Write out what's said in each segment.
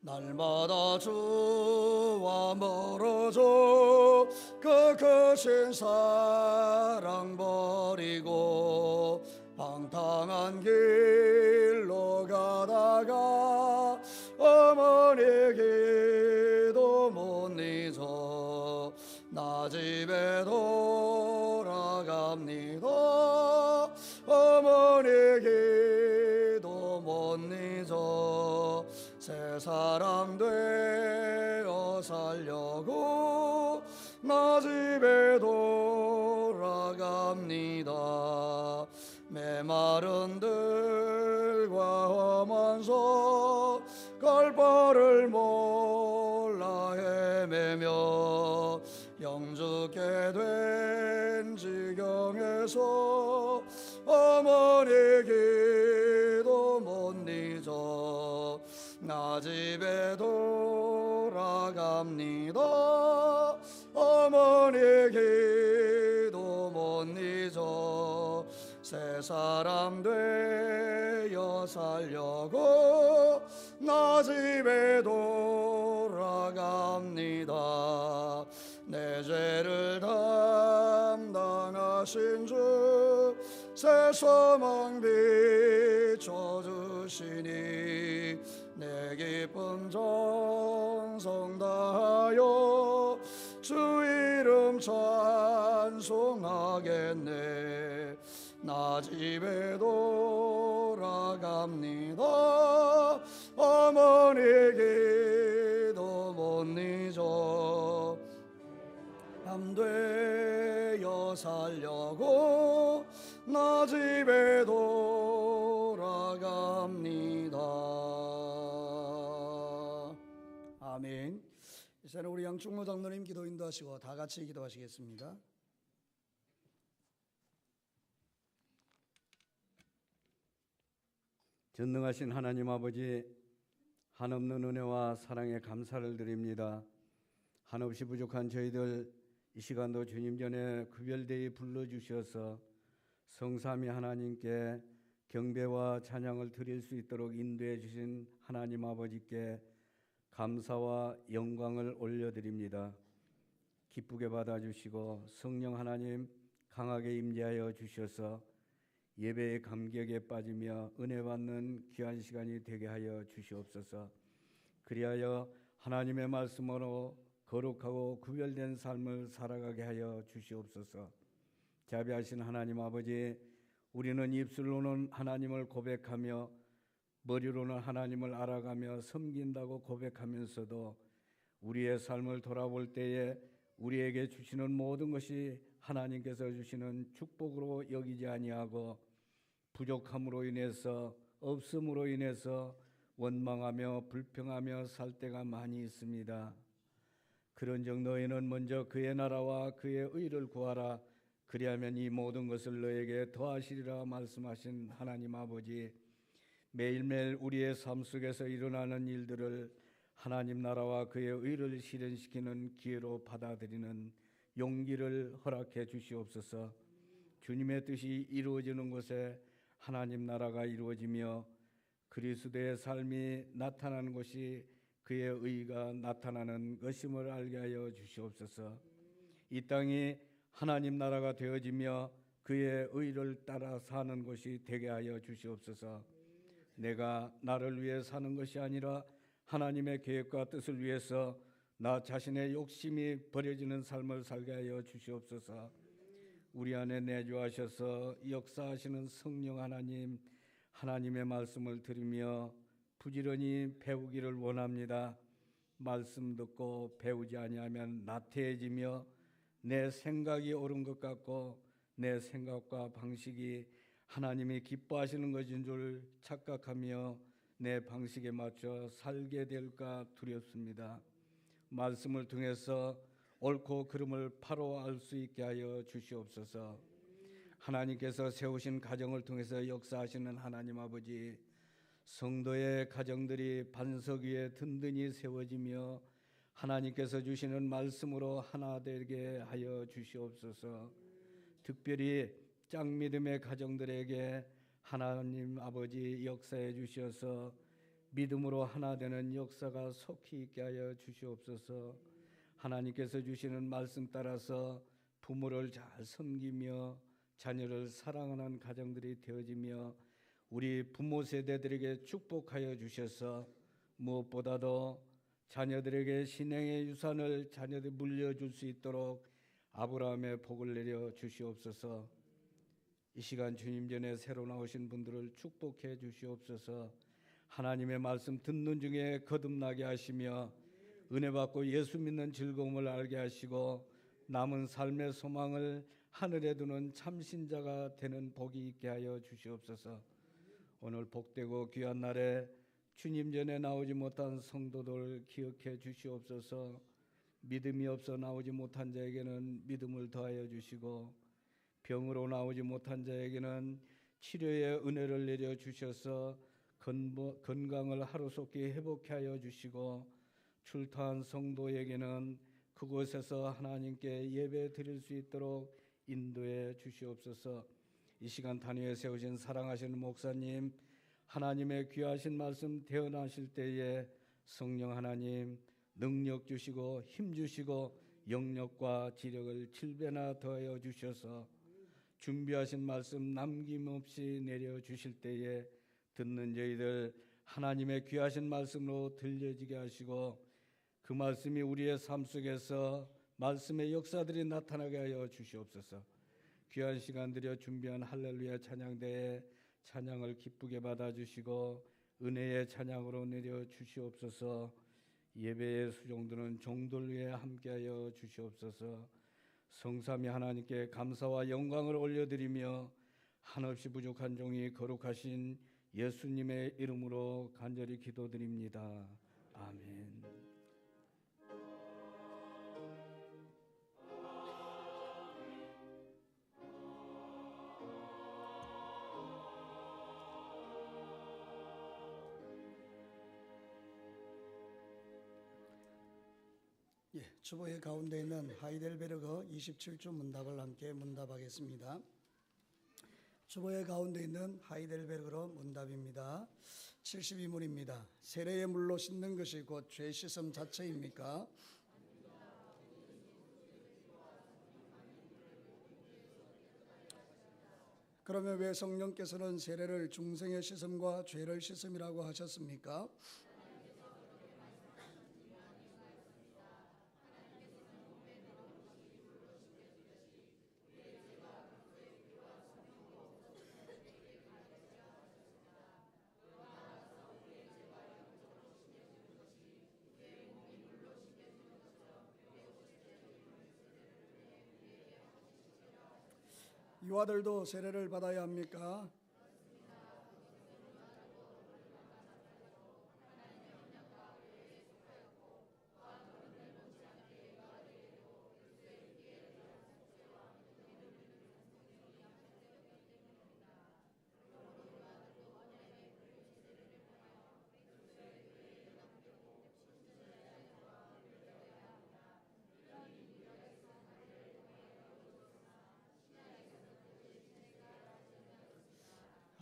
날마다 주와 멀어져 그 크신 사랑 버리고 방탕한 길로 가다가 어머니 기도 못 잊어 나 집에 돌아갑니다. 어머니 기도 못 잊어 새 사람 되어 살려고 나 집에 돌아갑니다. 메마른 들과 험한 손 걸벌을 몰라 헤매며 영죽게 된 지경에서 어머니 기도 못 잊어 나 집에 돌아갑니다. 어머니 기도 못 잊어 새 사람 되어 살려고 나 집에 돌아갑니다. 내 죄를 담당하신 주 새 소망 비춰주시니 내 기쁨 전성 다하여 주 이름 찬송하겠네. 나 집에 돌아갑니다. 어머니 기도 못 잊어 남 되어 살려고 나 집에 돌아갑니다. 아멘. 이제는 우리 양충모 장로님 기도 인도하시고 다 같이 기도하시겠습니다. 전능하신 하나님 아버지, 한없는 은혜와 사랑에 감사를 드립니다. 한없이 부족한 저희들 이 시간도 주님 전에 구별되이 불러주셔서 성삼위 하나님께 경배와 찬양을 드릴 수 있도록 인도해 주신 하나님 아버지께 감사와 영광을 올려드립니다. 기쁘게 받아주시고 성령 하나님 강하게 임재하여 주셔서 예배의 감격에 빠지며 은혜 받는 귀한 시간이 되게 하여 주시옵소서. 그리하여 하나님의 말씀으로 거룩하고 구별된 삶을 살아가게 하여 주시옵소서. 자비하신 하나님 아버지, 우리는 입술로는 하나님을 고백하며 머리로는 하나님을 알아가며 섬긴다고 고백하면서도 우리의 삶을 돌아볼 때에 우리에게 주시는 모든 것이 하나님께서 주시는 축복으로 여기지 아니하고 부족함으로 인해서 없음으로 인해서 원망하며 불평하며 살 때가 많이 있습니다. 그런즉 너희는 먼저 그의 나라와 그의 의를 구하라. 그리하면 이 모든 것을 너에게 더하시리라 말씀하신 하나님 아버지, 매일매일 우리의 삶 속에서 일어나는 일들을 하나님 나라와 그의 의를 실현시키는 기회로 받아들이는 용기를 허락해 주시옵소서. 주님의 뜻이 이루어지는 곳에 하나님 나라가 이루어지며 그리스도의 삶이 나타나는 것이 그의 의가 나타나는 것임을 알게 하여 주시옵소서. 이 땅이 하나님 나라가 되어지며 그의 의를 따라 사는 것이 되게 하여 주시옵소서. 내가 나를 위해 사는 것이 아니라 하나님의 계획과 뜻을 위해서 나 자신의 욕심이 버려지는 삶을 살게 하여 주시옵소서. 우리 안에 내주하셔서 역사하시는 성령 하나님, 하나님의 말씀을 들으며 부지런히 배우기를 원합니다. 말씀 듣고 배우지 아니하면 나태해지며 내 생각이 옳은 것 같고 내 생각과 방식이 하나님이 기뻐하시는 것인 줄 착각하며 내 방식에 맞춰 살게 될까 두렵습니다. 말씀을 통해서 옳고 그름을 바로 알 수 있게 하여 주시옵소서. 하나님께서 세우신 가정을 통해서 역사하시는 하나님 아버지, 성도의 가정들이 반석 위에 든든히 세워지며 하나님께서 주시는 말씀으로 하나 되게 하여 주시옵소서. 특별히 짝믿음의 가정들에게 하나님 아버지 역사해 주셔서 믿음으로 하나 되는 역사가 속히 있게 하여 주시옵소서. 하나님께서 주시는 말씀 따라서 부모를 잘 섬기며 자녀를 사랑하는 가정들이 되어지며 우리 부모 세대들에게 축복하여 주셔서 무엇보다도 자녀들에게 신앙의 유산을 자녀들 물려줄 수 있도록 아브라함의 복을 내려 주시옵소서. 이 시간 주님 전에 새로 나오신 분들을 축복해 주시옵소서. 하나님의 말씀 듣는 중에 거듭나게 하시며 은혜 받고 예수 믿는 즐거움을 알게 하시고 남은 삶의 소망을 하늘에 두는 참신자가 되는 복이 있게 하여 주시옵소서. 오늘 복되고 귀한 날에 주님 전에 나오지 못한 성도들 기억해 주시옵소서. 믿음이 없어 나오지 못한 자에게는 믿음을 더하여 주시고 병으로 나오지 못한 자에게는 치료의 은혜를 내려 주셔서 건강을 하루속히 회복케 하여 주시고 출타한 성도에게는 그곳에서 하나님께 예배 드릴 수 있도록 인도해 주시옵소서. 이 시간 단위에 세우신 사랑하시는 목사님, 하나님의 귀하신 말씀 대언하실 때에 성령 하나님 능력 주시고 힘 주시고 영력과 지력을 7배나 더하여 주셔서 준비하신 말씀 남김없이 내려 주실 때에 듣는 저희들 하나님의 귀하신 말씀으로 들려지게 하시고 그 말씀이 우리의 삶 속에서 말씀의 역사들이 나타나게 하여 주시옵소서. 귀한 시간 들여 준비한 할렐루야 찬양대에 찬양을 기쁘게 받아주시고 은혜의 찬양으로 내려 주시옵소서. 예배의 수종들은 종들 위에 함께하여 주시옵소서. 성삼위 하나님께 감사와 영광을 올려드리며 한없이 부족한 종이 거룩하신 예수님의 이름으로 간절히 기도드립니다. 아멘. 주보의 가운데 있는 하이델베르그 27주 문답을 함께 문답하겠습니다. 주보의 가운데 있는 하이델베르그로 문답입니다. 72문입니다. 세례의 물로 씻는 것이 곧 죄 씻음 자체입니까? 그러면 왜 성령께서는 세례를 중생의 씻음과 죄를 씻음이라고 하셨습니까? 유아들도 세례를 받아야 합니까?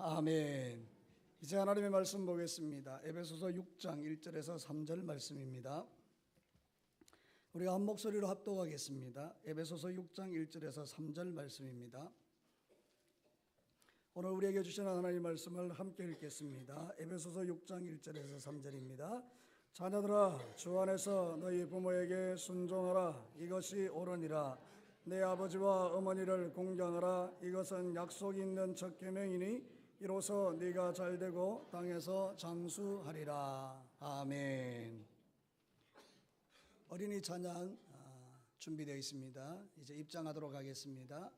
아멘. 이제 하나님의 말씀 보겠습니다. 에베소서 6장 1절에서 3절 말씀입니다. 우리가 한 목소리로 합독하겠습니다. 에베소서 6장 1절에서 3절 말씀입니다. 오늘 우리에게 주시는 하나님의 말씀을 함께 읽겠습니다. 에베소서 6장 1절에서 3절입니다. 자녀들아 주 안에서 너희 부모에게 순종하라. 이것이 옳으니라. 내 아버지와 어머니를 공경하라. 이것은 약속이 있는 첫 계명이니 이로써 네가 잘되고 땅에서 장수하리라. 아멘. 어린이 찬양 준비되어 있습니다. 이제 입장하도록 하겠습니다.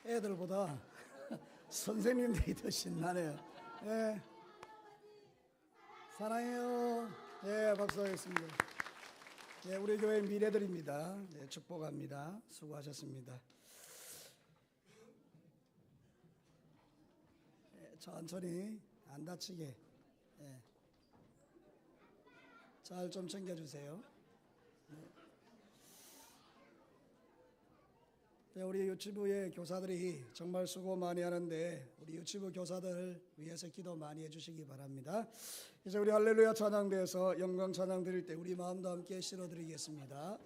애들보다 선생님들이 더 신나네요. 예. 사랑해요. 예, 박수하겠습니다. 예, 우리 교회 미래들입니다. 예, 축복합니다. 수고하셨습니다. 예, 천천히 안 다치게 예. 잘 좀 챙겨주세요. 네, 우리 유치부의 교사들이 정말 수고 많이 하는데 우리 유치부 교사들 위해서 기도 많이 해주시기 바랍니다. 이제 우리 할렐루야 찬양대에서 영광 찬양 드릴 때 우리 마음도 함께 실어드리겠습니다.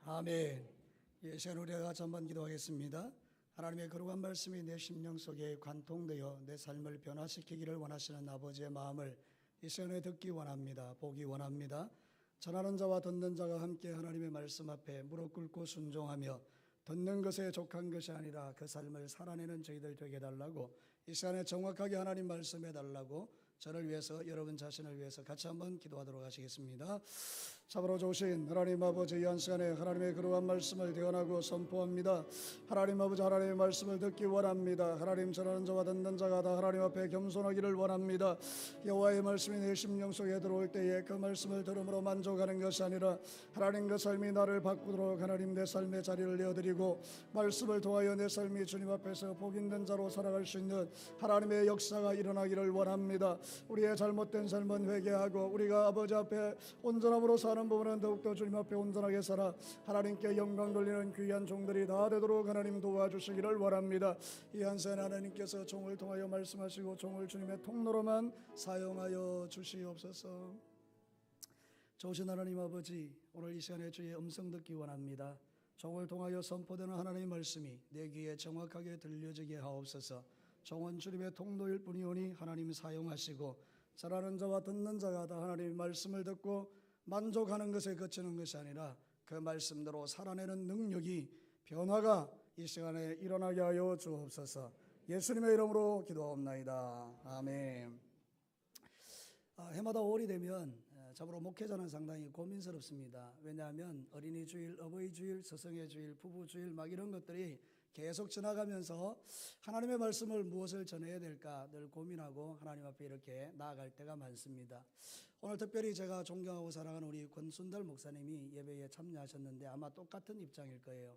아멘. 예, 시간 우리가 같이 한번 기도하겠습니다. 하나님의 거룩한 말씀이 내 심령 속에 관통되어 내 삶을 변화시키기를 원하시는 아버지의 마음을 이 시간에 듣기 원합니다. 보기 원합니다. 전하는 자와 듣는 자가 함께 하나님의 말씀 앞에 무릎 꿇고 순종하며 듣는 것에 족한 것이 아니라 그 삶을 살아내는 저희들 되게 해달라고, 이 시간에 정확하게 하나님 말씀해 달라고 저를 위해서, 여러분 자신을 위해서 같이 한번 기도하도록 하시겠습니다. 참으로 좋으신 하나님 아버지, 이 한 시간에 하나님의 그러한 말씀을 대언하고 선포합니다. 하나님 아버지, 하나님의 말씀을 듣기 원합니다. 하나님, 전하는 자와 듣는 자가 다 하나님 앞에 겸손하기를 원합니다. 여호와의 말씀이 내 심령 속에 들어올 때에 그 말씀을 들음으로 만족하는 것이 아니라 하나님, 그 삶이 나를 바꾸도록 하나님 내 삶의 자리를 내어드리고 말씀을 통하여 내 삶이 주님 앞에서 복있는 자로 살아갈 수 있는 하나님의 역사가 일어나기를 원합니다. 우리의 잘못된 삶은 회개하고 우리가 아버지 앞에 온전함으로 사는 부분은 더욱더 주님 앞에 온전하게 살아 하나님께 영광 돌리는 귀한 종들이 다 되도록 하나님 도와주시기를 원합니다. 이 한 시간 하나님께서 종을 통하여 말씀하시고 종을 주님의 통로로만 사용하여 주시옵소서. 좋으신 하나님 아버지, 오늘 이 시간에 주의 음성 듣기 원합니다. 종을 통하여 선포되는 하나님의 말씀이 내 귀에 정확하게 들려지게 하옵소서. 종은 주님의 통로일 뿐이오니 하나님 사용하시고 전하는 자와 듣는 자가 다 하나님의 말씀을 듣고 만족하는 것에 그치는 것이 아니라 그 말씀대로 살아내는 능력이, 변화가 이 시간에 일어나게 하여 주옵소서. 예수님의 이름으로 기도하옵나이다. 아멘. 해마다 5월이 되면 참으로 목회자는 상당히 고민스럽습니다. 왜냐하면 어린이 주일, 어버이 주일, 스승의 주일, 부부 주일 막 이런 것들이 계속 지나가면서 하나님의 말씀을 무엇을 전해야 될까 늘 고민하고 하나님 앞에 이렇게 나아갈 때가 많습니다. 오늘 특별히 제가 존경하고 사랑하는 우리 권순달 목사님이 예배에 참여하셨는데 아마 똑같은 입장일 거예요.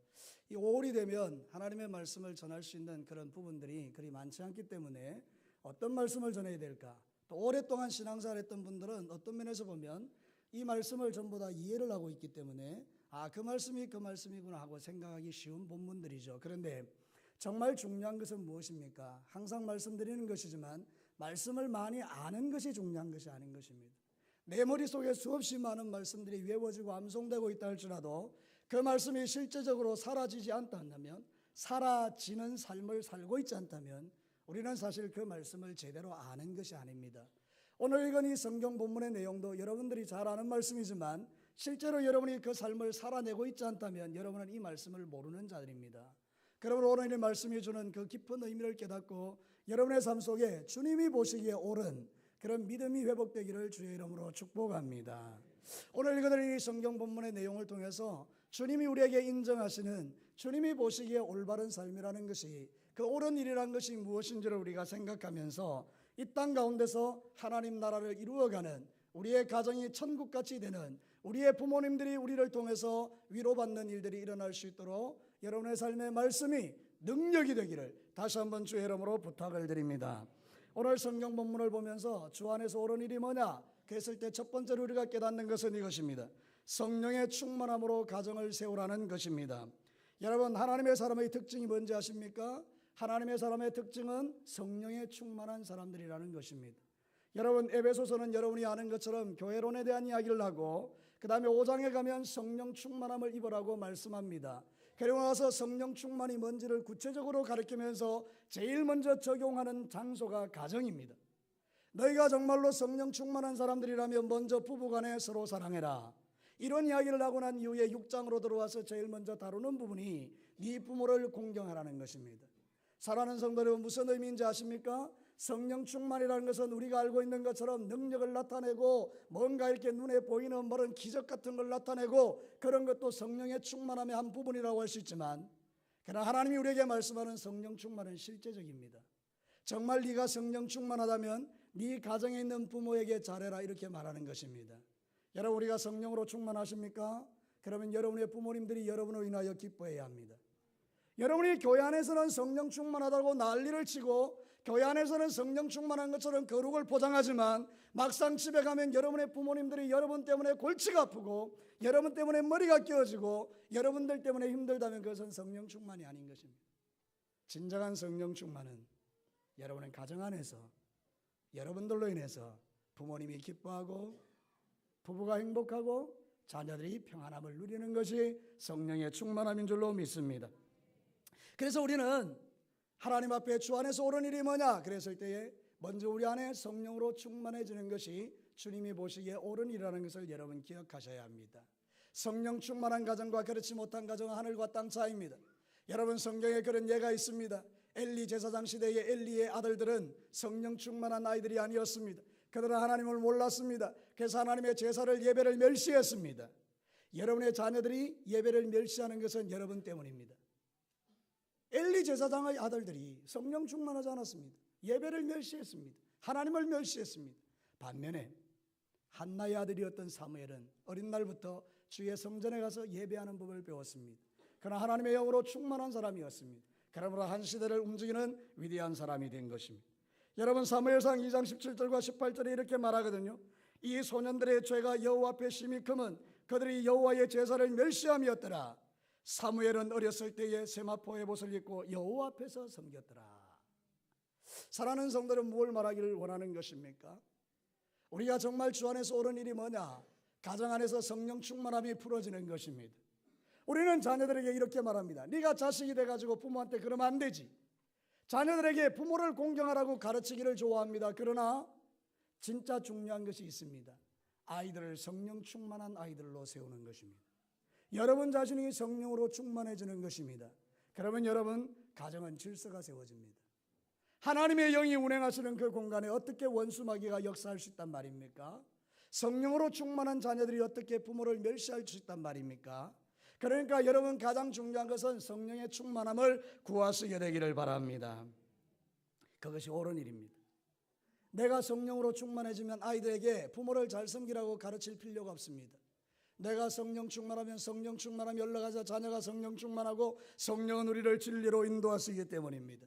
이 5월이 되면 하나님의 말씀을 전할 수 있는 그런 부분들이 그리 많지 않기 때문에 어떤 말씀을 전해야 될까, 또 오랫동안 신앙생활 했던 분들은 어떤 면에서 보면 이 말씀을 전부 다 이해를 하고 있기 때문에 그 말씀이 그 말씀이구나 하고 생각하기 쉬운 본문들이죠. 그런데 정말 중요한 것은 무엇입니까? 항상 말씀드리는 것이지만 말씀을 많이 아는 것이 중요한 것이 아닌 것입니다. 내 머릿속에 수없이 많은 말씀들이 외워지고 암송되고 있다 할지라도 그 말씀이 실제적으로 사라지지 않다면, 사라지는 삶을 살고 있지 않다면 우리는 사실 그 말씀을 제대로 아는 것이 아닙니다. 오늘 읽은 이 성경 본문의 내용도 여러분들이 잘 아는 말씀이지만 실제로 여러분이 그 삶을 살아내고 있지 않다면 여러분은 이 말씀을 모르는 자들입니다. 그러므로 오늘 이 말씀이 주는 그 깊은 의미를 깨닫고 여러분의 삶 속에 주님이 보시기에 옳은 그런 믿음이 회복되기를 주의 이름으로 축복합니다. 오늘 읽은 이 성경 본문의 내용을 통해서 주님이 우리에게 인정하시는, 주님이 보시기에 올바른 삶이라는 것이, 그 옳은 일이라는 것이 무엇인지를 우리가 생각하면서 이 땅 가운데서 하나님 나라를 이루어가는, 우리의 가정이 천국같이 되는, 우리의 부모님들이 우리를 통해서 위로받는 일들이 일어날 수 있도록 여러분의 삶의 말씀이 능력이 되기를 다시 한번 주의 이름으로 부탁을 드립니다. 오늘 성경 본문을 보면서 주 안에서 옳은 일이 뭐냐 그랬을 때 첫 번째로 우리가 깨닫는 것은 이것입니다. 성령의 충만함으로 가정을 세우라는 것입니다. 여러분, 하나님의 사람의 특징이 뭔지 아십니까? 하나님의 사람의 특징은 성령에 충만한 사람들이라는 것입니다. 여러분, 에베소서는 여러분이 아는 것처럼 교회론에 대한 이야기를 하고 그 다음에 5장에 가면 성령 충만함을 입으라고 말씀합니다. 그리고 나서 성령 충만이 뭔지를 구체적으로 가르치면서 제일 먼저 적용하는 장소가 가정입니다. 너희가 정말로 성령 충만한 사람들이라면 먼저 부부간에 서로 사랑해라. 이런 이야기를 하고 난 이후에 6장으로 들어와서 제일 먼저 다루는 부분이 네 부모를 공경하라는 것입니다. 사랑하는 성도 여러분, 무슨 의미인지 아십니까? 성령 충만이라는 것은 우리가 알고 있는 것처럼 능력을 나타내고 뭔가 이렇게 눈에 보이는 뭐런 기적 같은 걸 나타내고 그런 것도 성령의 충만함의 한 부분이라고 할 수 있지만, 그러나 하나님이 우리에게 말씀하는 성령 충만은 실제적입니다. 정말 네가 성령 충만하다면 네 가정에 있는 부모에게 잘해라 이렇게 말하는 것입니다. 여러분, 우리가 성령으로 충만하십니까? 그러면 여러분의 부모님들이 여러분을 인하여 기뻐해야 합니다. 여러분이 교회 안에서는 성령 충만하다고 난리를 치고 교회 안에서는 성령 충만한 것처럼 거룩을 포장하지만 막상 집에 가면 여러분의 부모님들이 여러분 때문에 골치가 아프고 여러분 때문에 머리가 끼어지고 여러분들 때문에 힘들다면 그것은 성령 충만이 아닌 것입니다. 진정한 성령 충만은 여러분의 가정 안에서 여러분들로 인해서 부모님이 기뻐하고 부부가 행복하고 자녀들이 평안함을 누리는 것이 성령의 충만함인 줄로 믿습니다. 그래서 우리는 하나님 앞에 주 안에서 옳은 일이 뭐냐 그랬을 때에 먼저 우리 안에 성령으로 충만해지는 것이 주님이 보시기에 옳은 일이라는 것을 여러분 기억하셔야 합니다. 성령 충만한 가정과 그렇지 못한 가정은 하늘과 땅 차이입니다. 여러분, 성경에 그런 예가 있습니다. 엘리 제사장 시대의 엘리의 아들들은 성령 충만한 아이들이 아니었습니다. 그들은 하나님을 몰랐습니다. 그래서 하나님의 제사를 예배를 멸시했습니다. 여러분의 자녀들이 예배를 멸시하는 것은 여러분 때문입니다. 엘리 제사장의 아들들이 성령 충만하지 않았습니다. 예배를 멸시했습니다. 하나님을 멸시했습니다. 반면에 한나의 아들이었던 사무엘은 어린 날부터 주의 성전에 가서 예배하는 법을 배웠습니다. 그러나 하나님의 영으로 충만한 사람이었습니다. 그러므로 한 시대를 움직이는 위대한 사람이 된 것입니다. 여러분, 사무엘상 2장 17절과 18절에 이렇게 말하거든요. 이 소년들의 죄가 여호와 앞에 심히 크면 그들이 여호와의 제사를 멸시함이었더라. 사무엘은 어렸을 때에 세마포의 옷을 입고 여호와 앞에서 섬겼더라. 사랑하는 성도들은 무엇을 말하기를 원하는 것입니까? 우리가 정말 주 안에서 옳은 일이 뭐냐? 가정 안에서 성령 충만함이 풀어지는 것입니다. 우리는 자녀들에게 이렇게 말합니다. 네가 자식이 돼가지고 부모한테 그러면 안 되지. 자녀들에게 부모를 공경하라고 가르치기를 좋아합니다. 그러나 진짜 중요한 것이 있습니다. 아이들을 성령 충만한 아이들로 세우는 것입니다. 여러분 자신이 성령으로 충만해지는 것입니다. 그러면 여러분 가정은 질서가 세워집니다. 하나님의 영이 운행하시는 그 공간에 어떻게 원수마귀가 역사할 수 있단 말입니까? 성령으로 충만한 자녀들이 어떻게 부모를 멸시할 수 있단 말입니까? 그러니까 여러분 가장 중요한 것은 성령의 충만함을 구하시게 되기를 바랍니다. 그것이 옳은 일입니다. 내가 성령으로 충만해지면 아이들에게 부모를 잘 섬기라고 가르칠 필요가 없습니다. 내가 성령 충만하면 성령 충만함이 올라가서 자녀가 성령 충만하고 성령은 우리를 진리로 인도하시기 때문입니다.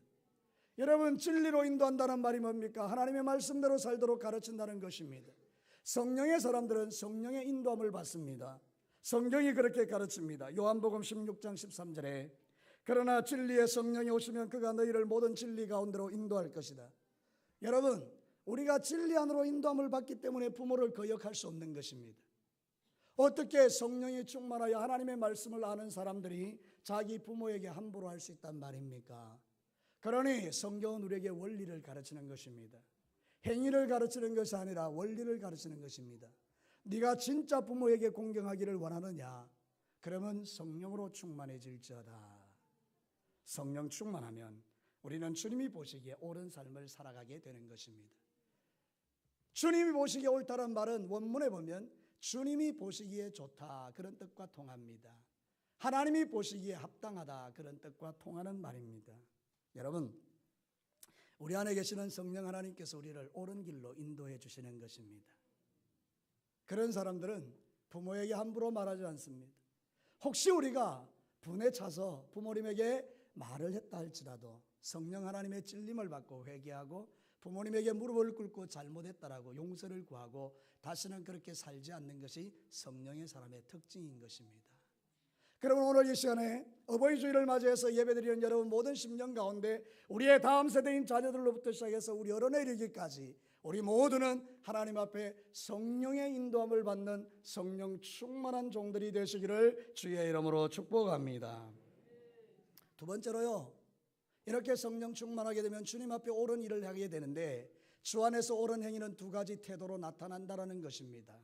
여러분, 진리로 인도한다는 말이 뭡니까? 하나님의 말씀대로 살도록 가르친다는 것입니다. 성령의 사람들은 성령의 인도함을 받습니다. 성경이 그렇게 가르칩니다. 요한복음 16장 13절에 그러나 진리의 성령이 오시면 그가 너희를 모든 진리 가운데로 인도할 것이다. 여러분, 우리가 진리 안으로 인도함을 받기 때문에 부모를 거역할 수 없는 것입니다. 어떻게 성령이 충만하여 하나님의 말씀을 아는 사람들이 자기 부모에게 함부로 할 수 있단 말입니까? 그러니 성경은 우리에게 원리를 가르치는 것입니다. 행위를 가르치는 것이 아니라 원리를 가르치는 것입니다. 네가 진짜 부모에게 공경하기를 원하느냐? 그러면 성령으로 충만해질지어다. 성령 충만하면 우리는 주님이 보시기에 옳은 삶을 살아가게 되는 것입니다. 주님이 보시기에 옳다는 말은 원문에 보면 주님이 보시기에 좋다 그런 뜻과 통합니다. 하나님이 보시기에 합당하다 그런 뜻과 통하는 말입니다. 여러분, 우리 안에 계시는 성령 하나님께서 우리를 옳은 길로 인도해 주시는 것입니다. 그런 사람들은 부모에게 함부로 말하지 않습니다. 혹시 우리가 분에 차서 부모님에게 말을 했다 할지라도 성령 하나님의 찔림을 받고 회개하고 부모님에게 무릎을 꿇고 잘못했다라고 용서를 구하고 다시는 그렇게 살지 않는 것이 성령의 사람의 특징인 것입니다. 그러면 오늘 이 시간에 어버이 주일을 맞이해서 예배드리는 여러분 모든 심령 가운데 우리의 다음 세대인 자녀들로부터 시작해서 우리 어른에 이르기까지 우리 모두는 하나님 앞에 성령의 인도함을 받는 성령 충만한 종들이 되시기를 주의 이름으로 축복합니다. 두 번째로요, 이렇게 성령 충만하게 되면 주님 앞에 옳은 일을 하게 되는데 주 안에서 옳은 행위는 두 가지 태도로 나타난다는 것입니다.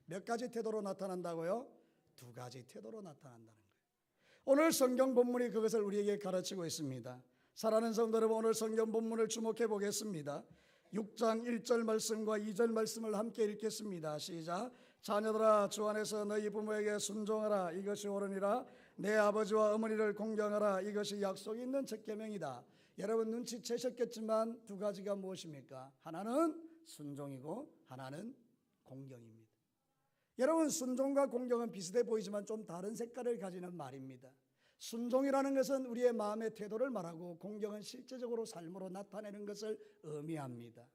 몇 가지 태도로 나타난다고요? 두 가지 태도로 나타난다는 거예요. 오늘 성경 본문이 그것을 우리에게 가르치고 있습니다. 사랑하는 성도 여러분, 오늘 성경 본문을 주목해 보겠습니다. 6장 1절 말씀과 2절 말씀을 함께 읽겠습니다. 시작. 자녀들아, 주 안에서 너희 부모에게 순종하라. 이것이 옳으니라. 내 아버지와 어머니를 공경하라. 이것이 약속 있는 첫 계명이다. 여러분 눈치채셨겠지만 두 가지가 무엇입니까? 하나는 순종이고 하나는 공경입니다. 여러분, 순종과 공경은 비슷해 보이지만 좀 다른 색깔을 가지는 말입니다. 순종이라는 것은 우리의 마음의 태도를 말하고 공경은 실제적으로 삶으로 나타내는 것을 의미합니다.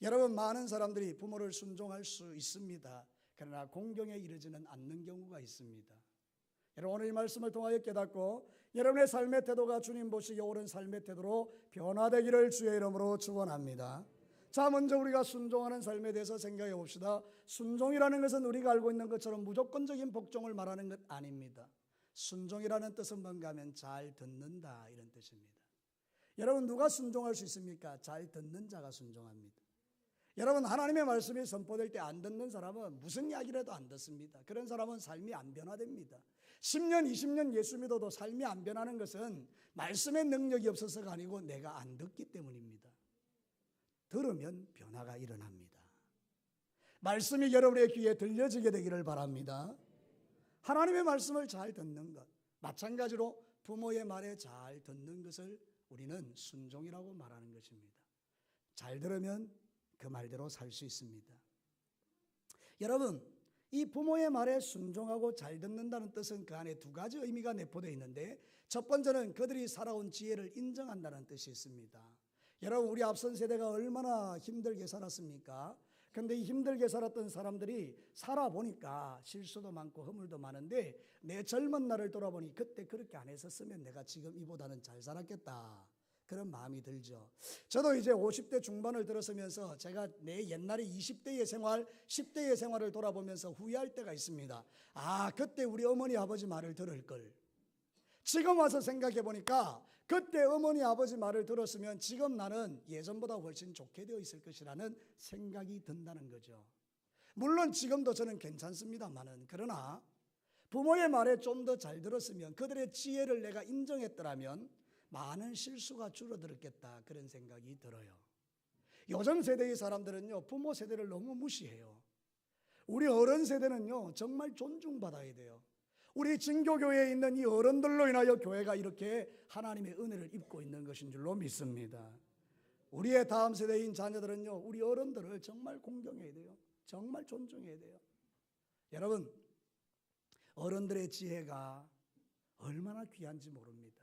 여러분, 많은 사람들이 부모를 순종할 수 있습니다. 그러나 공경에 이르지는 않는 경우가 있습니다. 여러분, 오늘 이 말씀을 통하여 깨닫고 여러분의 삶의 태도가 주님 보시기에 옳은 삶의 태도로 변화되기를 주의 이름으로 축원합니다. 자, 먼저 우리가 순종하는 삶에 대해서 생각해 봅시다. 순종이라는 것은 우리가 알고 있는 것처럼 무조건적인 복종을 말하는 것 아닙니다. 순종이라는 뜻은 뭔가 하면 잘 듣는다 이런 뜻입니다. 여러분, 누가 순종할 수 있습니까? 잘 듣는 자가 순종합니다. 여러분, 하나님의 말씀이 선포될 때 안 듣는 사람은 무슨 이야기라도 안 듣습니다. 그런 사람은 삶이 안 변화됩니다. 10년, 20년 예수 믿어도 삶이 안 변하는 것은 말씀의 능력이 없어서가 아니고 내가 안 듣기 때문입니다. 들으면 변화가 일어납니다. 말씀이 여러분의 귀에 들려지게 되기를 바랍니다. 하나님의 말씀을 잘 듣는 것, 마찬가지로 부모의 말에 잘 듣는 것을 우리는 순종이라고 말하는 것입니다. 잘 들으면 그 말대로 살 수 있습니다. 여러분, 이 부모의 말에 순종하고 잘 듣는다는 뜻은 그 안에 두 가지 의미가 내포되어 있는데, 첫 번째는 그들이 살아온 지혜를 인정한다는 뜻이 있습니다. 여러분, 우리 앞선 세대가 얼마나 힘들게 살았습니까? 근데 이 힘들게 살았던 사람들이 살아보니까 실수도 많고 허물도 많은데, 내 젊은 날을 돌아보니 그때 그렇게 안 했었으면 내가 지금 이보다는 잘 살았겠다, 그런 마음이 들죠. 저도 이제 50대 중반을 들어서면서 제가 내 옛날에 20대의 생활, 10대의 생활을 돌아보면서 후회할 때가 있습니다. 아, 그때 우리 어머니 아버지 말을 들을 걸. 지금 와서 생각해 보니까 그때 어머니 아버지 말을 들었으면 지금 나는 예전보다 훨씬 좋게 되어 있을 것이라는 생각이 든다는 거죠. 물론 지금도 저는 괜찮습니다만은, 그러나 부모의 말에 좀 더 잘 들었으면, 그들의 지혜를 내가 인정했더라면 많은 실수가 줄어들었겠다, 그런 생각이 들어요. 요즘 세대의 사람들은요, 부모 세대를 너무 무시해요. 우리 어른 세대는요, 정말 존중받아야 돼요. 우리 진교교회에 있는 이 어른들로 인하여 교회가 이렇게 하나님의 은혜를 입고 있는 것인 줄로 믿습니다. 우리의 다음 세대인 자녀들은요, 우리 어른들을 정말 공경해야 돼요. 정말 존중해야 돼요. 여러분, 어른들의 지혜가 얼마나 귀한지 모릅니다.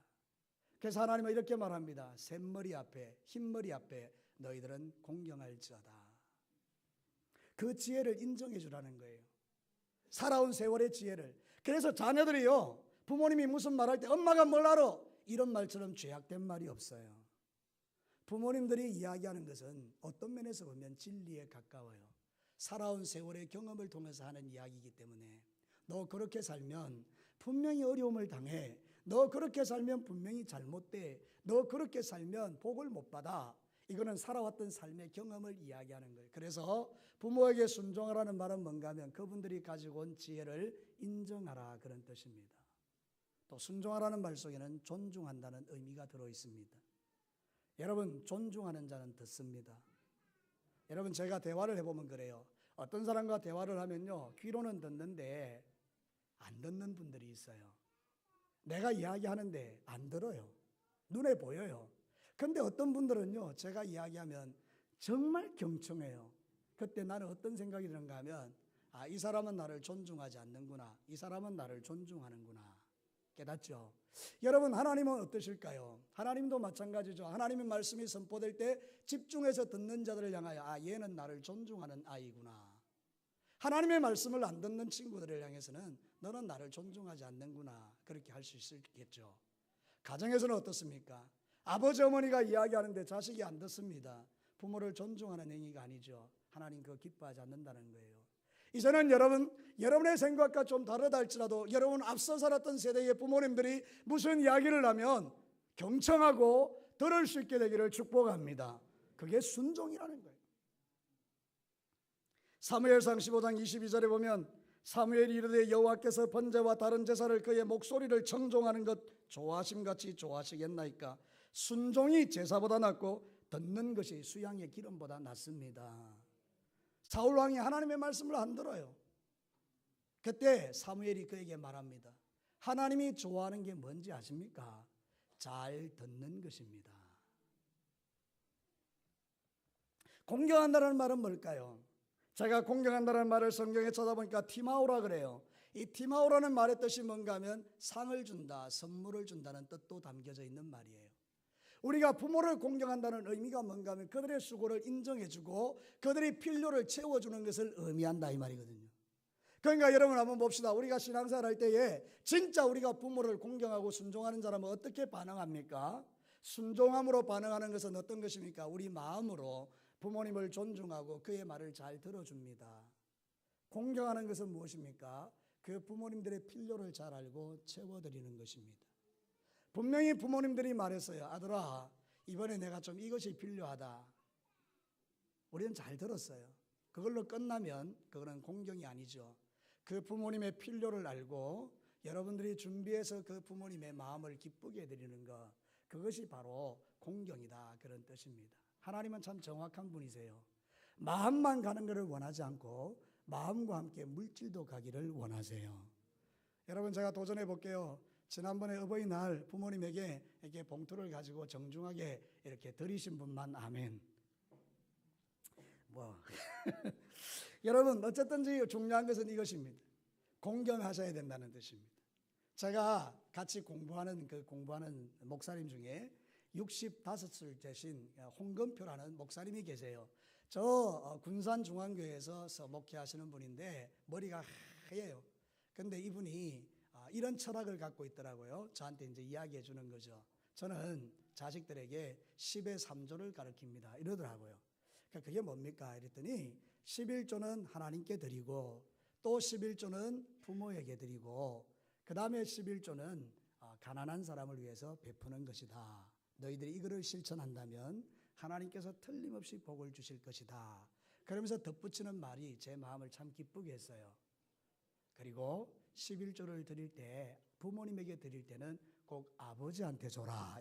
그래서 하나님은 이렇게 말합니다. 샘머리 앞에, 흰머리 앞에 너희들은 공경할지어다. 그 지혜를 인정해 주라는 거예요. 살아온 세월의 지혜를. 그래서 자녀들이요, 부모님이 무슨 말할 때 엄마가 뭘 알아? 이런 말처럼 죄악된 말이 없어요. 부모님들이 이야기하는 것은 어떤 면에서 보면 진리에 가까워요. 살아온 세월의 경험을 통해서 하는 이야기이기 때문에, 너 그렇게 살면 분명히 어려움을 당해, 너 그렇게 살면 분명히 잘못돼, 너 그렇게 살면 복을 못 받아, 이거는 살아왔던 삶의 경험을 이야기하는 거예요. 그래서 부모에게 순종하라는 말은 뭔가 하면 그분들이 가지고 온 지혜를 인정하라, 그런 뜻입니다. 또 순종하라는 말 속에는 존중한다는 의미가 들어있습니다. 여러분, 존중하는 자는 듣습니다. 여러분, 제가 대화를 해보면 그래요. 어떤 사람과 대화를 하면요, 귀로는 듣는데 안 듣는 분들이 있어요. 내가 이야기하는데 안 들어요. 눈에 보여요. 근데 어떤 분들은요, 제가 이야기하면 정말 경청해요. 그때 나는 어떤 생각이 드는가 하면, 아, 이 사람은 나를 존중하지 않는구나, 이 사람은 나를 존중하는구나. 깨닫죠? 여러분, 하나님은 어떠실까요? 하나님도 마찬가지죠. 하나님의 말씀이 선포될 때 집중해서 듣는 자들을 향하여, 아, 얘는 나를 존중하는 아이구나. 하나님의 말씀을 안 듣는 친구들을 향해서는 너는 나를 존중하지 않는구나, 그렇게 할 수 있겠죠. 가정에서는 어떻습니까? 아버지 어머니가 이야기하는데 자식이 안 듣습니다. 부모를 존중하는 행위가 아니죠. 하나님 그거 기뻐하지 않는다는 거예요. 이제는 여러분의 생각과 좀 다르다 할지라도 여러분 앞서 살았던 세대의 부모님들이 무슨 이야기를 하면 경청하고 들을 수 있게 되기를 축복합니다. 그게 순종이라는 거예요. 사무엘상 15장 22절에 보면, 사무엘이 이르되 여호와께서 번제와 다른 제사를 그의 목소리를 청종하는 것 좋아하심같이 좋아하시겠나이까? 순종이 제사보다 낫고 듣는 것이 수양의 기름보다 낫습니다. 사울 왕이 하나님의 말씀을 안 들어요. 그때 사무엘이 그에게 말합니다. 하나님이 좋아하는 게 뭔지 아십니까? 잘 듣는 것입니다. 공경한다는 말은 뭘까요? 제가 공경한다는 말을 성경에 찾아보니까 티마오라 그래요. 이 티마오라는 말의 뜻이 뭔가 하면 상을 준다, 선물을 준다는 뜻도 담겨져 있는 말이에요. 우리가 부모를 공경한다는 의미가 뭔가 하면 그들의 수고를 인정해주고 그들의 필요를 채워주는 것을 의미한다, 이 말이거든요. 그러니까 여러분 한번 봅시다. 우리가 신앙생활 할 때에 진짜 우리가 부모를 공경하고 순종하는 사람은 어떻게 반응합니까? 순종함으로 반응하는 것은 어떤 것입니까? 우리 마음으로 부모님을 존중하고 그의 말을 잘 들어줍니다. 공경하는 것은 무엇입니까? 그 부모님들의 필요를 잘 알고 채워드리는 것입니다. 분명히 부모님들이 말했어요. 아들아, 이번에 내가 좀 이것이 필요하다. 우리는 잘 들었어요. 그걸로 끝나면 그거는 공경이 아니죠. 그 부모님의 필요를 알고 여러분들이 준비해서 그 부모님의 마음을 기쁘게 해드리는 것, 그것이 바로 공경이다, 그런 뜻입니다. 하나님은 참 정확한 분이세요. 마음만 가는 것을 원하지 않고 마음과 함께 물질도 가기를 원하세요. 여러분, 제가 도전해 볼게요. 지난번에 어버이날 부모님에게 이렇게 봉투를 가지고 정중하게 이렇게 드리신 분만 아멘. 여러분, 어쨌든지 중요한 것은 이것입니다. 공경하셔야 된다는 뜻입니다. 제가 같이 공부하는 목사님 중에 65살 되신 홍건표라는 목사님이 계세요. 저 군산중앙교회에서 목회하시는 분인데 머리가 하얘요. 근데 이분이 이런 철학을 갖고 있더라고요. 저한테 이제 이야기해 주는 거죠. 저는 자식들에게 10의 3조를 가르칩니다. 이러더라고요. 그게 뭡니까? 이랬더니 11조는 하나님께 드리고 또 11조는 부모에게 드리고 그 다음에 11조는 가난한 사람을 위해서 베푸는 것이다. 너희들이 이거를 실천한다면 하나님께서 틀림없이 복을 주실 것이다. 그러면서 덧붙이는 말이 제 마음을 참 기쁘게 했어요. 그리고 11조를 드릴 때 부모님에게 드릴 때는 꼭 아버지한테 줘라.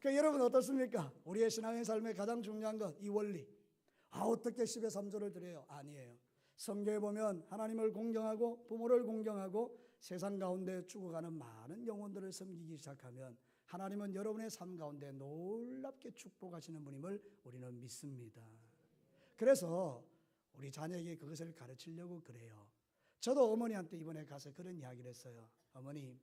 여러분 어떻습니까? 우리의 신앙의 삶에 가장 중요한 것, 이 원리. 어떻게 10의 3조를 드려요? 아니에요. 성경에 보면 하나님을 공경하고 부모를 공경하고 세상 가운데 죽어가는 많은 영혼들을 섬기기 시작하면 하나님은 여러분의 삶 가운데 놀랍게 축복하시는 분임을 우리는 믿습니다. 그래서 우리 자녀에게 그것을 가르치려고 그래요. 저도 어머니한테 이번에 가서 그런 이야기를 했어요. 어머니,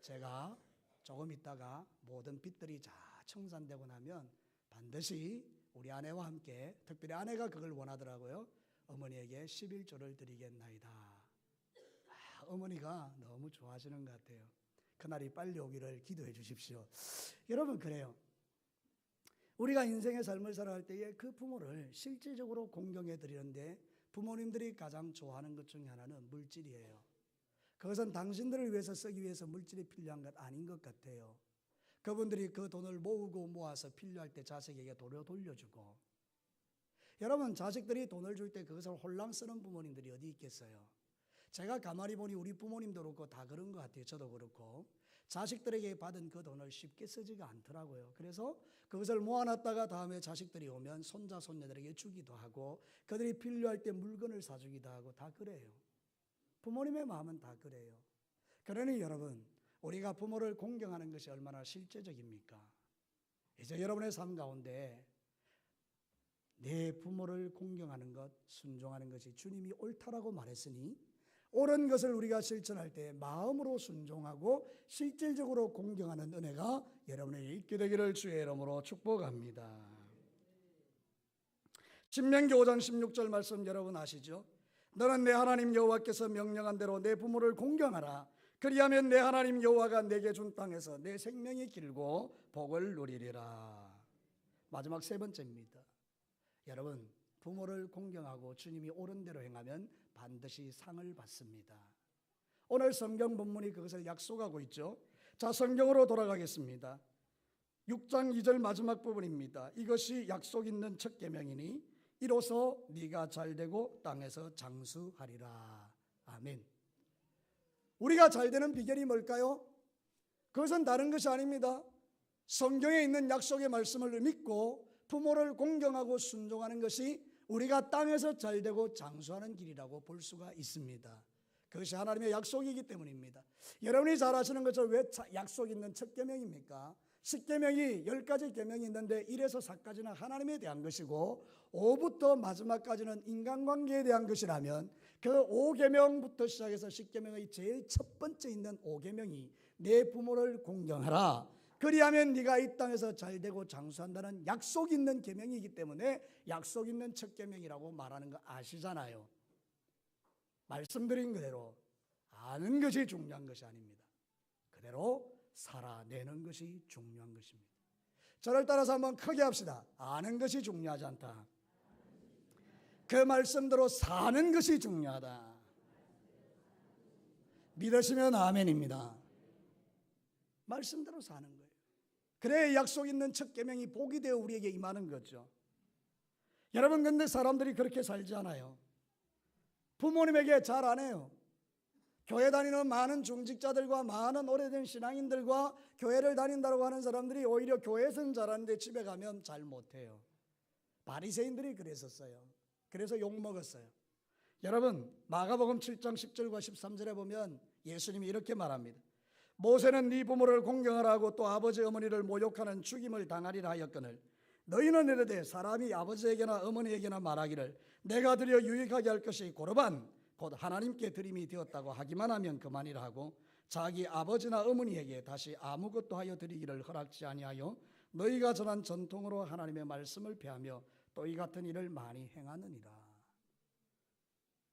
제가 조금 있다가 모든 빚들이 다 청산되고 나면 반드시 우리 아내와 함께, 특별히 아내가 그걸 원하더라고요. 어머니에게 11조를 드리겠나이다. 어머니가 너무 좋아하시는 것 같아요. 그날이 빨리 오기를 기도해 주십시오. 여러분, 그래요. 우리가 인생의 삶을 살아갈 때에 그 부모를 실질적으로 공경해 드리는데 부모님들이 가장 좋아하는 것 중에 하나는 물질이에요. 그것은 당신들을 위해서 쓰기 위해서 물질이 필요한 것 아닌 것 같아요. 그분들이 그 돈을 모으고 모아서 필요할 때 자식에게 돌려주고, 여러분, 자식들이 돈을 줄 때 그것을 홀랑 쓰는 부모님들이 어디 있겠어요? 제가 가만히 보니 우리 부모님도 그렇고 다 그런 것 같아요. 저도 그렇고. 자식들에게 받은 그 돈을 쉽게 쓰지가 않더라고요. 그래서 그것을 모아놨다가 다음에 자식들이 오면 손자 손녀들에게 주기도 하고 그들이 필요할 때 물건을 사주기도 하고 다 그래요. 부모님의 마음은 다 그래요. 그러니 여러분, 우리가 부모를 공경하는 것이 얼마나 실제적입니까? 이제 여러분의 삶 가운데 내 부모를 공경하는 것, 순종하는 것이 주님이 옳다라고 말했으니 옳은 것을 우리가 실천할 때 마음으로 순종하고 실질적으로 공경하는 은혜가 여러분에게 있게 되기를 주의 이름으로 축복합니다. 신명기 5장 16절 말씀 여러분 아시죠? 너는 내 하나님 여호와께서 명령한 대로 내 부모를 공경하라. 그리하면 내 하나님 여호와가 내게 준 땅에서 내 생명이 길고 복을 누리리라. 마지막 세 번째입니다. 여러분, 부모를 공경하고 주님이 옳은 대로 행하면 반드시 상을 받습니다. 오늘 성경 본문이 그것을 약속하고 있죠. 자, 성경으로 돌아가겠습니다. 6장 2절 마지막 부분입니다. 이것이 약속 있는 첫 계명이니 이로써 네가 잘되고 땅에서 장수하리라. 아멘. 우리가 잘되는 비결이 뭘까요? 그것은 다른 것이 아닙니다. 성경에 있는 약속의 말씀을 믿고 부모를 공경하고 순종하는 것이 우리가 땅에서 잘되고 장수하는 길이라고 볼 수가 있습니다. 그것이 하나님의 약속이기 때문입니다. 여러분이 잘 아시는 것처럼 왜 약속 있는 첫 계명입니까? 10계명이 10가지 계명이 있는데 1에서 4까지는 하나님에 대한 것이고 5부터 마지막까지는 인간관계에 대한 것이라면 그 5계명부터 시작해서 10계명의 제일 첫 번째 있는 5계명이 내 부모를 공경하라. 그리하면 네가 이 땅에서 잘되고 장수한다는 약속 있는 계명이기 때문에 약속 있는 첫 계명이라고 말하는 거 아시잖아요. 말씀드린 그대로 아는 것이 중요한 것이 아닙니다. 그대로 살아내는 것이 중요한 것입니다. 저를 따라서 한번 크게 합시다. 아는 것이 중요하지 않다. 그 말씀대로 사는 것이 중요하다. 믿으시면 아멘입니다. 말씀대로 사는 거예요. 그래야 약속 있는 첫 계명이 복이 되어 우리에게 임하는 거죠. 여러분, 근데 사람들이 그렇게 살지 않아요. 부모님에게 잘 안 해요. 교회 다니는 많은 중직자들과 많은 오래된 신앙인들과 교회를 다닌다고 하는 사람들이 오히려 교회에서는 잘하는데 집에 가면 잘 못해요. 바리새인들이 그랬었어요. 그래서 욕먹었어요. 여러분, 마가복음 7장 10절과 13절에 보면 예수님이 이렇게 말합니다. 모세는 네 부모를 공경하라고 또 아버지 어머니를 모욕하는 죽임을 당하리라 하였거늘 너희는 이르되 사람이 아버지에게나 어머니에게나 말하기를 내가 드려 유익하게 할 것이 고르반 곧 하나님께 드림이 되었다고 하기만 하면 그만이라 하고 자기 아버지나 어머니에게 다시 아무것도 하여 드리기를 허락지 아니하여 너희가 전한 전통으로 하나님의 말씀을 폐하며 또 이 같은 일을 많이 행하느니라.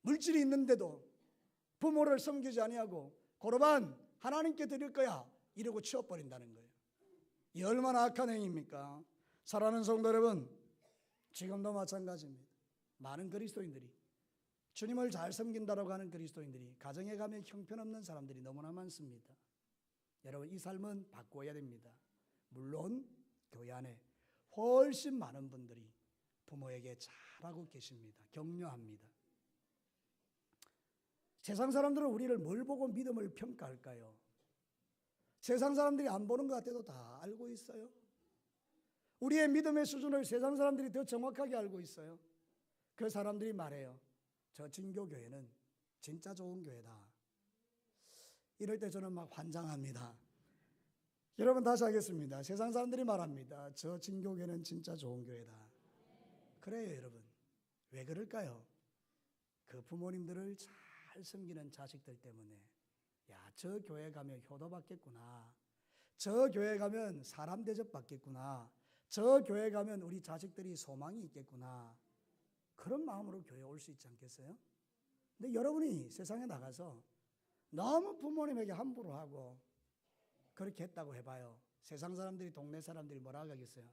물질이 있는데도 부모를 섬기지 아니하고 고르반 하나님께 드릴 거야 이러고 치워버린다는 거예요. 이 얼마나 악한 행위입니까? 사랑하는 성도 여러분, 지금도 마찬가지입니다. 많은 그리스도인들이 주님을 잘 섬긴다라고 하는 그리스도인들이 가정에 가면 형편없는 사람들이 너무나 많습니다. 여러분, 이 삶은 바꿔야 됩니다. 물론 교회 안에 훨씬 많은 분들이 부모에게 잘하고 계십니다. 격려합니다. 세상 사람들은 우리를 뭘 보고 믿음을 평가할까요? 세상 사람들이 안 보는 것 같아도 다 알고 있어요. 우리의 믿음의 수준을 세상 사람들이 더 정확하게 알고 있어요. 그 사람들이 말해요. 저 진교교회는 진짜 좋은 교회다. 이럴 때 저는 막 환장합니다. 여러분, 다시 하겠습니다. 세상 사람들이 말합니다. 저 진교교회는 진짜 좋은 교회다. 그래요, 여러분. 왜 그럴까요? 그 부모님들을 잘 섬기는 자식들 때문에 야, 저 교회 가면 효도 받겠구나. 저 교회 가면 사람 대접 받겠구나. 저 교회 가면 우리 자식들이 소망이 있겠구나. 그런 마음으로 교회에 올 수 있지 않겠어요? 근데 여러분이 세상에 나가서 너무 부모님에게 함부로 하고 그렇게 했다고 해봐요. 세상 사람들이, 동네 사람들이 뭐라고 하겠어요?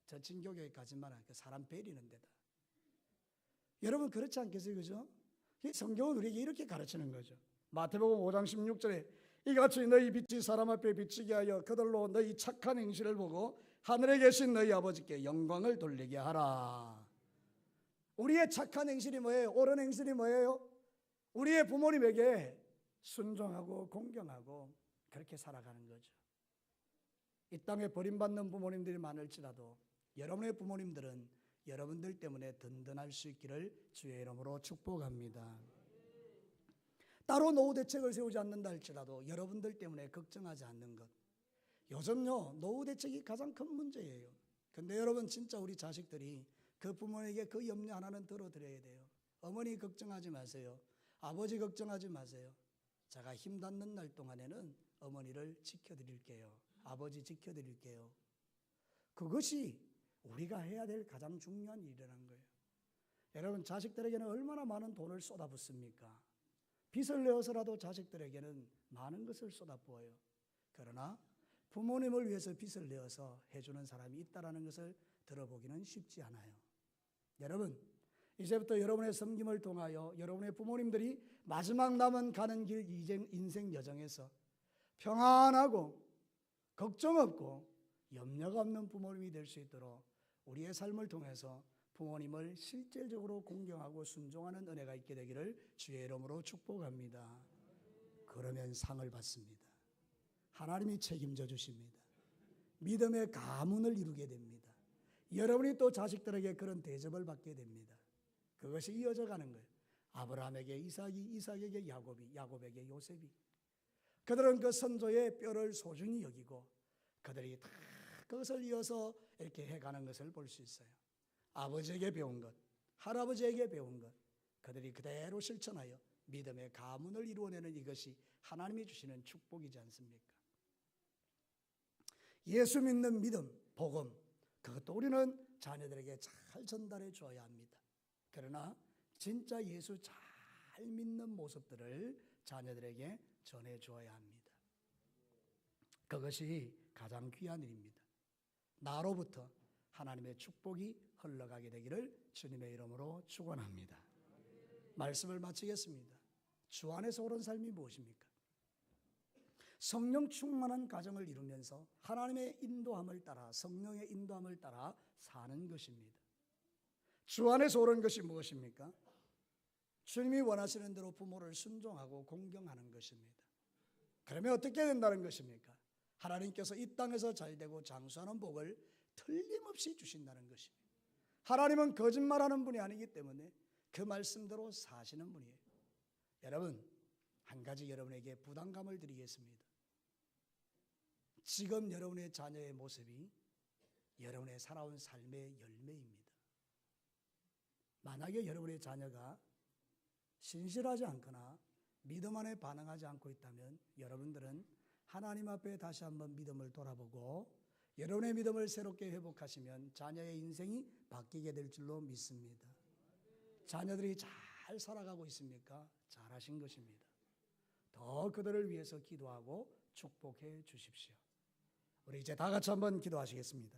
저 진교교회 가지 마라. 그 사람 베리는 데다. 여러분, 그렇지 않겠어요? 그죠? 성경은 우리에게 이렇게 가르치는 거죠. 마태복음 5장 16절에 이같이 너희 빛이 사람 앞에 비치게 하여 그들로 너희 착한 행실을 보고 하늘에 계신 너희 아버지께 영광을 돌리게 하라. 우리의 착한 행실이 뭐예요? 옳은 행실이 뭐예요? 우리의 부모님에게 순종하고 공경하고 그렇게 살아가는 거죠. 이 땅에 버림받는 부모님들이 많을지라도 여러분의 부모님들은 여러분들 때문에 든든할 수 있기를 주의 이름으로 축복합니다. 따로 노후 대책을 세우지 않는다 할지라도 여러분들 때문에 걱정하지 않는 것. 요즘요, 노후 대책이 가장 큰 문제예요. 근데 여러분, 진짜 우리 자식들이 그 부모에게 그 염려 하나는 들어드려야 돼요. 어머니 걱정하지 마세요. 아버지 걱정하지 마세요. 제가 힘 닿는 날 동안에는 어머니를 지켜드릴게요. 아버지 지켜드릴게요. 그것이 우리가 해야 될 가장 중요한 일이라는 거예요. 여러분, 자식들에게는 얼마나 많은 돈을 쏟아붓습니까? 빚을 내어서라도 자식들에게는 많은 것을 쏟아부어요. 그러나 부모님을 위해서 빚을 내어서 해주는 사람이 있다는 것을 들어보기는 쉽지 않아요. 여러분, 이제부터 여러분의 섬김을 통하여 여러분의 부모님들이 마지막 남은 가는 길 인생 여정에서 평안하고 걱정 없고 염려가 없는 부모님이 될 수 있도록 우리의 삶을 통해서 부모님을 실질적으로 공경하고 순종하는 은혜가 있게 되기를 주의 이름으로 축복합니다. 그러면 상을 받습니다. 하나님이 책임져 주십니다. 믿음의 가문을 이루게 됩니다. 여러분이 또 자식들에게 그런 대접을 받게 됩니다. 그것이 이어져 가는 거예요. 아브라함에게 이삭이, 이삭에게 야곱이, 야곱에게 요셉이. 그들은 그 선조의 뼈를 소중히 여기고 그들이 다 그것을 이어서 이렇게 해가는 것을 볼 수 있어요. 아버지에게 배운 것, 할아버지에게 배운 것, 그들이 그대로 실천하여 믿음의 가문을 이루어내는 이것이 하나님이 주시는 축복이지 않습니까? 예수 믿는 믿음, 복음, 그것도 우리는 자녀들에게 잘 전달해 줘야 합니다. 그러나 진짜 예수 잘 믿는 모습들을 자녀들에게 전해 주어야 합니다. 그것이 가장 귀한 일입니다. 나로부터 하나님의 축복이 흘러가게 되기를 주님의 이름으로 축원합니다. 말씀을 마치겠습니다. 주 안에서 옳은 삶이 무엇입니까? 성령 충만한 가정을 이루면서 하나님의 인도함을 따라, 성령의 인도함을 따라 사는 것입니다. 주 안에서 옳은 것이 무엇입니까? 주님이 원하시는 대로 부모를 순종하고 공경하는 것입니다. 그러면 어떻게 된다는 것입니까? 하나님께서 이 땅에서 잘되고 장수하는 복을 틀림없이 주신다는 것입니다. 하나님은 거짓말하는 분이 아니기 때문에 그 말씀대로 사시는 분이에요. 여러분, 한 가지 여러분에게 부담감을 드리겠습니다. 지금 여러분의 자녀의 모습이 여러분의 살아온 삶의 열매입니다. 만약에 여러분의 자녀가 신실하지 않거나 믿음 안에 반응하지 않고 있다면 여러분들은 하나님 앞에 다시 한번 믿음을 돌아보고 여러분의 믿음을 새롭게 회복하시면 자녀의 인생이 바뀌게 될 줄로 믿습니다. 자녀들이 잘 살아가고 있습니까? 잘하신 것입니다. 더 그들을 위해서 기도하고 축복해 주십시오. 우리 이제 다 같이 한번 기도하시겠습니다.